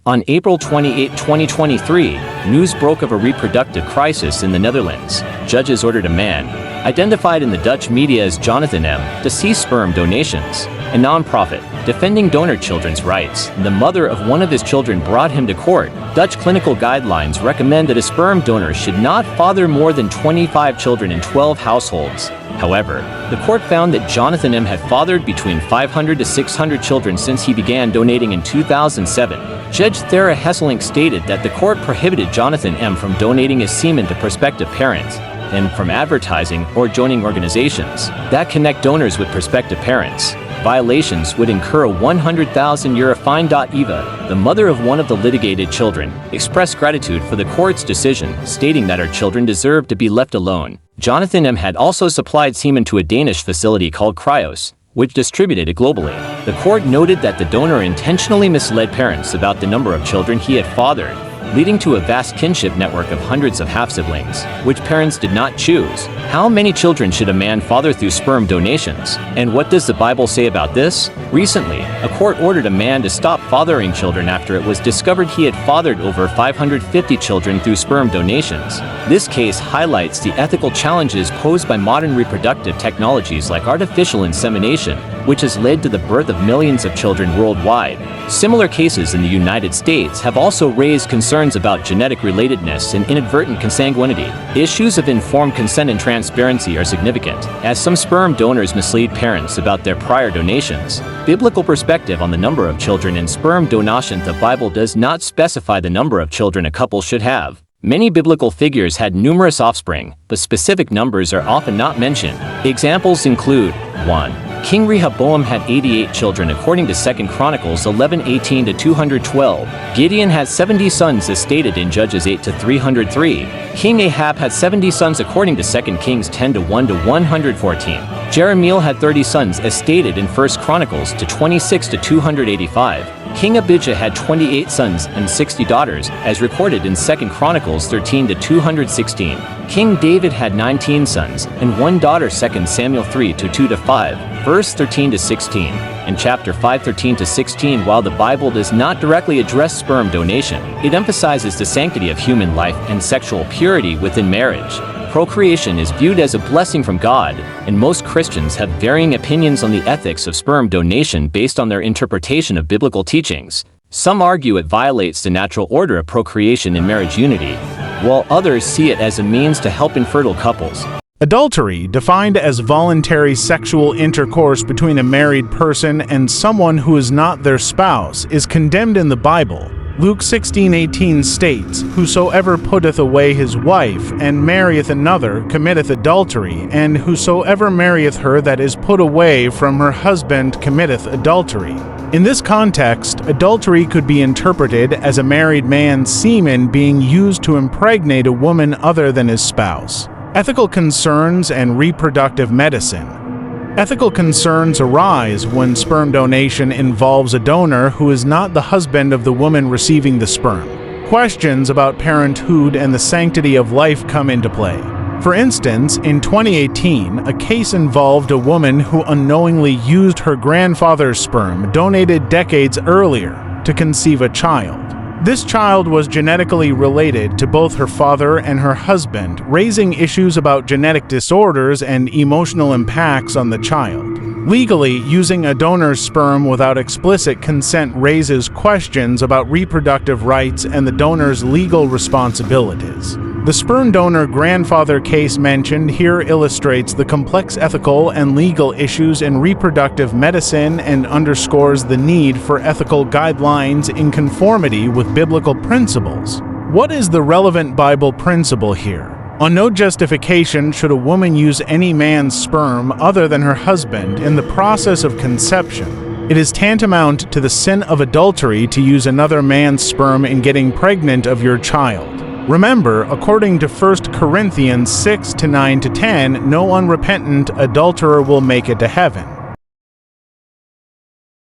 On April 28, 2023, news broke of a reproductive crisis in the Netherlands. Judges ordered a man, identified in the Dutch media as Jonathan M., to cease sperm donations. A non-profit, defending donor children's rights, the mother of one of his children brought him to court. Dutch clinical guidelines recommend that a sperm donor should not father more than 25 children in 12 households. However, the court found that Jonathan M. had fathered between 500 to 600 children since he began donating in 2007. Judge Thera Hesselink stated that the court prohibited Jonathan M. from donating his semen to prospective parents, and from advertising or joining organizations that connect donors with prospective parents. Violations would incur a €100,000 fine. Eva, the mother of one of the litigated children, expressed gratitude for the court's decision, stating that her children deserved to be left alone. Jonathan M. had also supplied semen to a Danish facility called Cryos, which distributed it globally. The court noted that the donor intentionally misled parents about the number of children he had fathered, leading to a vast kinship network of hundreds of half-siblings, which parents did not choose. How many children should a man father through sperm donations? And what does the Bible say about this? Recently, a court ordered a man to stop fathering children after it was discovered he had fathered over 550 children through sperm donations. This case highlights the ethical challenges posed by modern reproductive technologies like artificial insemination, which has led to the birth of millions of children worldwide. Similar cases in the United States have also raised concerns about genetic relatedness and inadvertent consanguinity. Issues of informed consent and transparency are significant, as some sperm donors mislead parents about their prior donations. Biblical perspective on the number of children in sperm donation. The Bible does not specify the number of children a couple should have. Many biblical figures had numerous offspring, but specific numbers are often not mentioned. Examples include 1. King Rehoboam had 88 children according to 2 Chronicles 11:18 to 212. Gideon had 70 sons as stated in Judges 8 to 303. King Ahab had 70 sons according to 2 Kings 10 to 1 to 114. Jeremiel had 30 sons as stated in 1 Chronicles 26 to 285. King Abijah had 28 sons and 60 daughters, as recorded in 2 Chronicles 13 to 216. King David had 19 sons and 1 daughter. 2 Samuel 3 to 2 to 5, verse 13 to 16, and chapter 5 13 to 16. While the Bible does not directly address sperm donation, it emphasizes the sanctity of human life and sexual purity within marriage. Procreation is viewed as a blessing from God, and most Christians have varying opinions on the ethics of sperm donation based on their interpretation of biblical teachings. Some argue it violates the natural order of procreation in marriage unity, while others see it as a means to help infertile couples. Adultery, defined as voluntary sexual intercourse between a married person and someone who is not their spouse, is condemned in the Bible. Luke 16:18 states, "Whosoever putteth away his wife, and marrieth another, committeth adultery, and whosoever marrieth her that is put away from her husband committeth adultery." In this context, adultery could be interpreted as a married man's semen being used to impregnate a woman other than his spouse. Ethical concerns and reproductive medicine. Ethical concerns arise when sperm donation involves a donor who is not the husband of the woman receiving the sperm. Questions about parenthood and the sanctity of life come into play. For instance, in 2018, a case involved a woman who unknowingly used her grandfather's sperm donated decades earlier to conceive a child. This child was genetically related to both her father and her husband, raising issues about genetic disorders and emotional impacts on the child. Legally, using a donor's sperm without explicit consent raises questions about reproductive rights and the donor's legal responsibilities. The sperm donor grandfather case mentioned here illustrates the complex ethical and legal issues in reproductive medicine and underscores the need for ethical guidelines in conformity with biblical principles. What is the relevant Bible principle here? On no justification should a woman use any man's sperm other than her husband in the process of conception. It is tantamount to the sin of adultery to use another man's sperm in getting pregnant of your child. Remember, according to 1 Corinthians 6 to 9 to 10, no unrepentant adulterer will make it to heaven.